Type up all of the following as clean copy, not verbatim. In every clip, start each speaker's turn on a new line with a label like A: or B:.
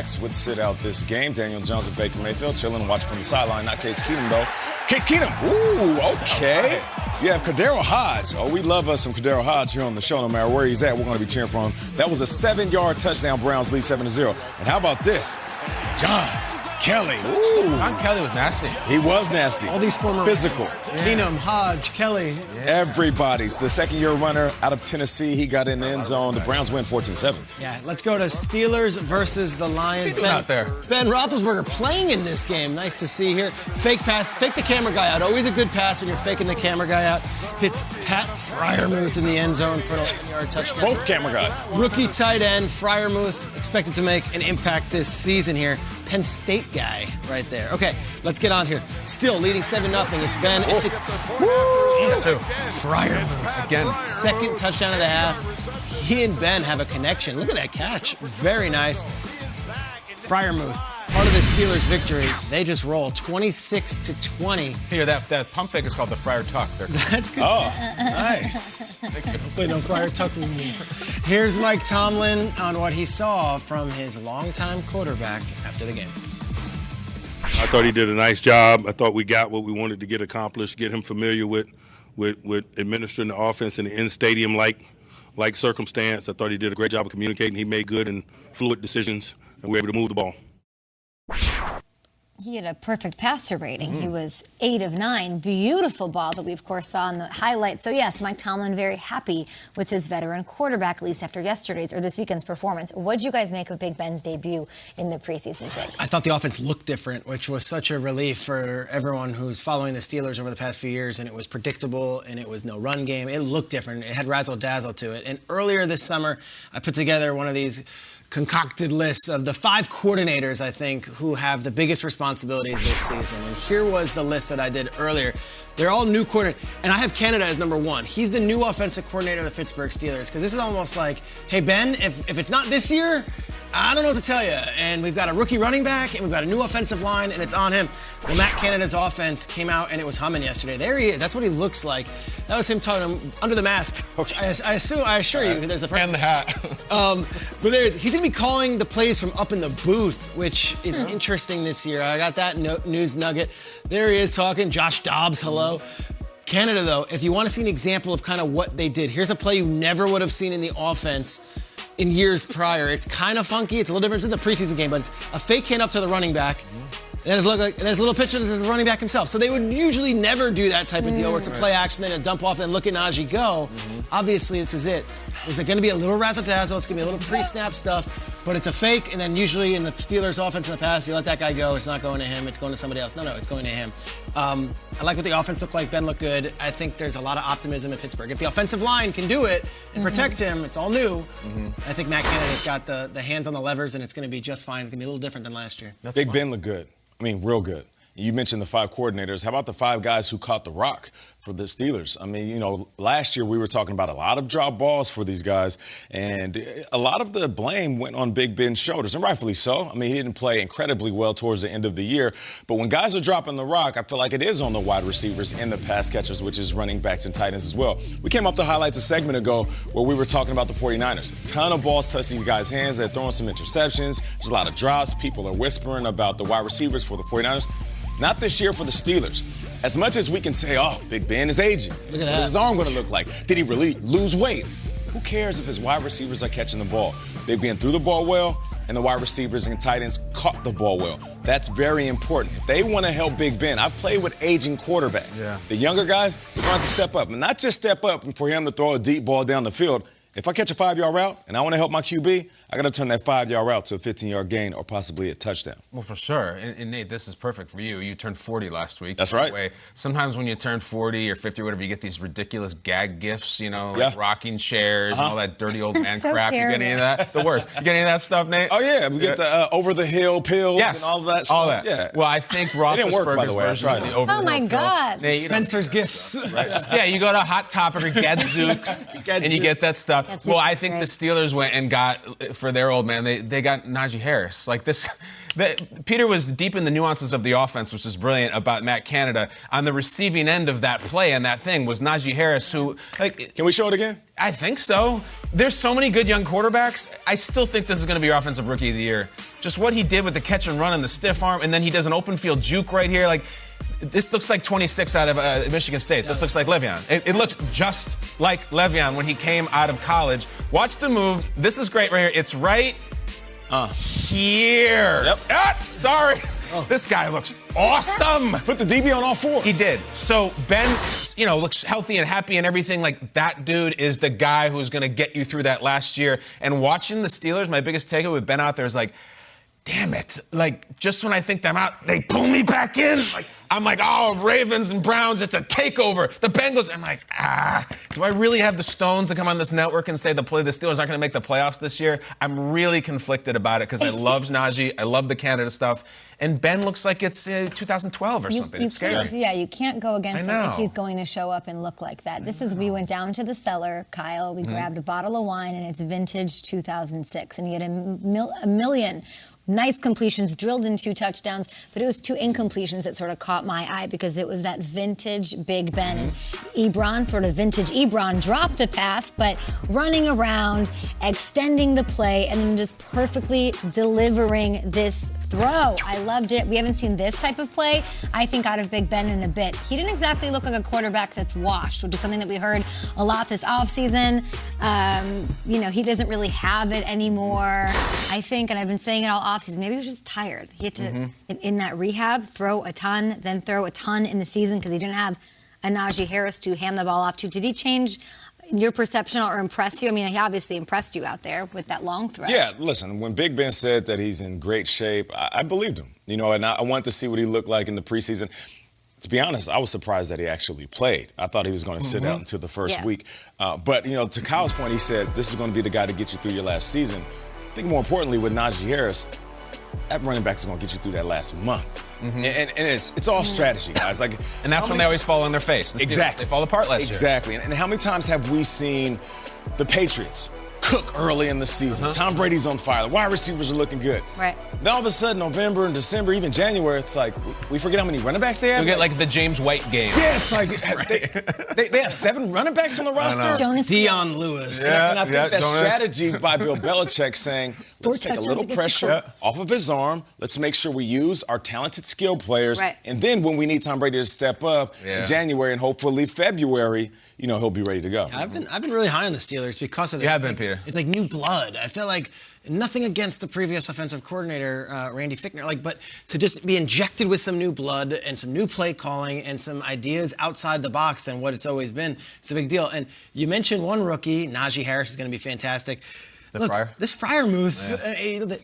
A: quarterbacks would sit out this game. Daniel Jones and Baker Mayfield chilling and watching from the sideline. Not Case Keenum, though. Case Keenum. Ooh, okay. You have Kadero Hodge. Oh, we love us some Kadero Hodge here on the show. No matter where he's at, we're going to be cheering for him. That was a 7-yard touchdown. Browns lead 7-0. And how about this? John Kelly. Ooh.
B: John Kelly was nasty.
A: He was nasty.
C: All these former
A: physical.
C: Keenum, Hodge, Kelly.
A: Yeah. Everybody's. The second-year runner out of Tennessee. He got in the end zone. The Browns win 14-7.
C: Yeah, let's go to Steelers versus the Lions.
B: What's he doing out there?
C: Ben Roethlisberger playing in this game. Nice to see here. Fake pass. Fake the camera guy out. Always a good pass when you're faking the camera guy out. Hits Pat Freiermuth in the end zone for an 11-yard touchdown.
A: Both camera guys.
C: Rookie tight end Freiermuth expected to make an impact this season here. Penn State guy right there. Okay, let's get on here. Still leading 7-0. It's Ben. It's Freiermuth.
B: Again.
C: Second touchdown of the half. He and Ben have a connection. Look at that catch. Very nice. Freiermuth, part of the Steelers' victory. They just roll 26-20.
B: Here, that pump fake is called the Friar Tuck.
C: That's good.
A: Oh, nice.
C: Hopefully no Friar Tuck. Here's Mike Tomlin on what he saw from his longtime quarterback after the game.
D: I thought he did a nice job. I thought we got what we wanted to get accomplished, get him familiar with administering the offense in the in-stadium like circumstance. I thought he did a great job of communicating. He made good and fluid decisions, and we were able to move the ball.
E: He had a perfect passer rating. He was 8 of 9. Beautiful ball that we, of course, saw in the highlights. So, yes, Mike Tomlin very happy with his veteran quarterback, at least after yesterday's or this weekend's performance. What did you guys make of Big Ben's debut in the preseason six?
C: I thought the offense looked different, which was such a relief for everyone who's following the Steelers over the past few years, and it was predictable, and it was no run game. It looked different. It had razzle-dazzle to it. And earlier this summer, I put together one of these concocted lists of the 5 coordinators, I think, who have the biggest responsibilities this season. And here was the list that I did earlier. They're all new coordinators. And I have Canada as number 1. He's the new offensive coordinator of the Pittsburgh Steelers. Because this is almost like, hey, Ben, if it's not this year, I don't know what to tell you. And we've got a rookie running back, and we've got a new offensive line, and it's on him. Well, Matt Canada's offense came out, and it was humming yesterday. There he is. That's what he looks like. That was him talking under the mask.
A: Okay.
C: I assure you, there's a
B: And the hat.
C: but there is. He's going to be calling the plays from up in the booth, which is interesting this year. I got that news nugget. There he is talking. Josh Dobbs, hello. Canada, though, if you want to see an example of kind of what they did, here's a play you never would have seen in the offense in years prior. It's kind of funky. It's a little different in the preseason game, but it's a fake handoff to the running back. And there's a little picture of the running back himself. So they would usually never do that type of deal where it's a play action, then a dump off, then look at Najee go. Obviously, this is it. There's going to be a little razzle-dazzle. It's going to be a little pre-snap stuff, but it's a fake. And then usually in the Steelers' offense in the past, you let that guy go. It's not going to him. It's going to somebody else. No, it's going to him. I like what the offense looked like. Ben looked good. I think there's a lot of optimism in Pittsburgh. If the offensive line can do it and protect him, it's all new. I think Matt Canada's got the hands on the levers, and it's going to be just fine. It's going to be a little different than last year.
A: Big Ben looked good. I mean, real good. You mentioned the 5 coordinators. How about the 5 guys who caught the rock for the Steelers? I mean, last year we were talking about a lot of drop balls for these guys, and a lot of the blame went on Big Ben's shoulders, and rightfully so. I mean, he didn't play incredibly well towards the end of the year, but when guys are dropping the rock, I feel like it is on the wide receivers and the pass catchers, which is running backs and tight ends as well. We came off the highlights a segment ago where we were talking about the 49ers. A ton of balls touch these guys' hands. They're throwing some interceptions. There's a lot of drops. People are whispering about the wide receivers for the 49ers. Not this year for the Steelers. As much as we can say, oh, Big Ben is aging. What is his arm going to look like? Did he really lose weight? Who cares if his wide receivers are catching the ball? Big Ben threw the ball well, and the wide receivers and tight ends caught the ball well. That's very important. If they want to help Big Ben, I've played with aging quarterbacks. Yeah. The younger guys, they're going to have to step up. And not just step up for him to throw a deep ball down the field. If I catch a 5-yard route and I want to help my QB, I got to turn that 5-yard route to a 15-yard gain or possibly a touchdown.
B: Well, for sure. And Nate, this is perfect for you. You turned 40 last week.
A: That's right.
B: Sometimes when you turn 40 or 50 or whatever, you get these ridiculous gag gifts, like rocking chairs and all that dirty old man crap.
E: Terrible.
B: You get any of that? The worst. You get any of that stuff, Nate?
A: Oh, yeah. We get the over-the-hill pills and all of that stuff.
B: All that.
A: Yeah.
B: Well, I think Roethlisberger's version of the over-the-hill
E: Oh, my God.
B: Nate,
C: Spencer's gifts.
B: Right? Yeah, you go to Hot Topic or Gadzooks and you get that stuff. Well, I think the Steelers went and got, for their old man, they got Najee Harris. Like this, Peter was deep in the nuances of the offense, which is brilliant, about Matt Canada. On the receiving end of that play and that thing was Najee Harris, who, like...
A: Can we show it again?
B: I think so. There's so many good young quarterbacks. I still think this is going to be your Offensive Rookie of the Year. Just what he did with the catch and run and the stiff arm, and then he does an open field juke right here. Like, this looks like 26 out of Michigan State. This looks like Le'Veon. It looks just like Le'Veon when he came out of college. Watch the move. This is great right here. It's right here.
A: Yep.
B: Sorry. This guy looks awesome.
A: Put the DB on all fours.
B: He did. So Ben, looks healthy and happy and everything. Like, that dude is the guy who's going to get you through that last year. And watching the Steelers, my biggest takeaway with Ben out there is like, damn it. Like, just when I think I'm out, they pull me back in. Like, I'm like, oh, Ravens and Browns, it's a takeover. The Bengals, I'm like, do I really have the stones to come on this network and say the Steelers aren't going to make the playoffs this year? I'm really conflicted about it because I love Najee. I love the Canada stuff. And Ben looks like it's 2012 or something. It's scary.
E: Yeah, you can't go against him if he's going to show up and look like that. We went down to the cellar, Kyle. We grabbed a bottle of wine, and it's vintage 2006. And he had a million nice completions, drilled in 2 touchdowns, but it was 2 incompletions that sort of caught my eye because it was that vintage Big Ben. And Ebron, sort of vintage Ebron, dropped the pass, but running around, extending the play, and then just perfectly delivering this throw. I loved it. We haven't seen this type of play, I think, out of Big Ben in a bit. He didn't exactly look like a quarterback that's washed, which is something that we heard a lot this offseason. He doesn't really have it anymore, I think, and I've been saying it all offseason. Maybe he was just tired. He had to, in that rehab, throw a ton, then throw a ton in the season because he didn't have a Najee Harris to hand the ball off to. Did he change your perception or impress you? I mean, he obviously impressed you out there with that long throw.
A: Yeah, listen, when Big Ben said that he's in great shape, I believed him. And I wanted to see what he looked like in the preseason. To be honest, I was surprised that he actually played. I thought he was going to sit out until the first week. But, to Kyle's point, he said this is going to be the guy to get you through your last season. I think more importantly with Najee Harris, that running back is going to get you through that last month. And it's all strategy, guys. Like,
B: and that's when they always fall on their face.
A: Exactly.
B: They fall apart last year.
A: Exactly. And how many times have we seen the Patriots cook early in the season? Tom Brady's on fire. The wide receivers are looking good.
E: Right.
A: Then all of a sudden, November and December, even January, it's like we forget how many running backs they have.
B: We get like the James White game.
A: Yeah, it's like they have 7 running backs on the roster.
C: Deion Lewis.
A: Yeah, and I think that strategy by Bill Belichick saying, let's take a little pressure off of his arm. Let's make sure we use our talented skill players.
E: Right.
A: And then when we need Tom Brady to step up in January and hopefully February, he'll be ready to go.
C: I've been really high on the Steelers because of that.
B: You have been, Peter.
C: It's like new blood. I feel like nothing against the previous offensive coordinator, Randy Fichtner, but to just be injected with some new blood and some new play calling and some ideas outside the box than what it's always been, it's a big deal. And you mentioned one rookie, Najee Harris is going to be fantastic. This Fryer move,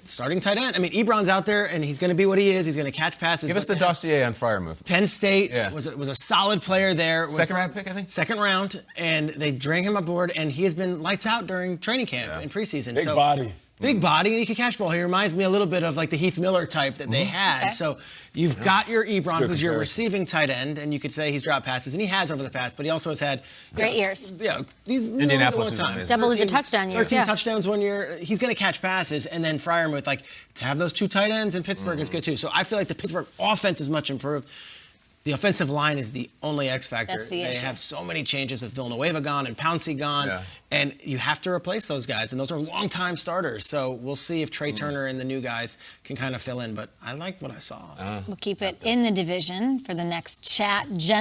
C: starting tight end. I mean, Ebron's out there, and he's going to be what he is. He's going to catch passes.
B: Give us the dossier on Fryer move.
C: Penn State was a solid player there.
B: Second round pick, I think?
C: Second round, and they drank him aboard, and he has been lights out during training camp and preseason.
A: Big body.
C: Big body, and he can catch ball. He reminds me a little bit of like the Heath Miller type that they had. So you've got your Ebron, who's your receiving tight end, and you could say he's dropped passes, and he has over the past, but he also has had
E: great years.
C: Yeah, these
B: Indianapolis
C: time.
E: Double-digit touchdown years.
C: 13 touchdowns 1 year. He's going to catch passes, and then Freiermuth, to have those 2 tight ends in Pittsburgh is good too. So I feel like the Pittsburgh offense is much improved. The offensive line is the only X factor.
E: That's the issue.
C: They have so many changes with Villanueva gone and Pouncey gone, and you have to replace those guys, and those are long-time starters. So we'll see if Trey Turner and the new guys can kind of fill in, but I like what I saw.
E: We'll keep it in the division for the next chat.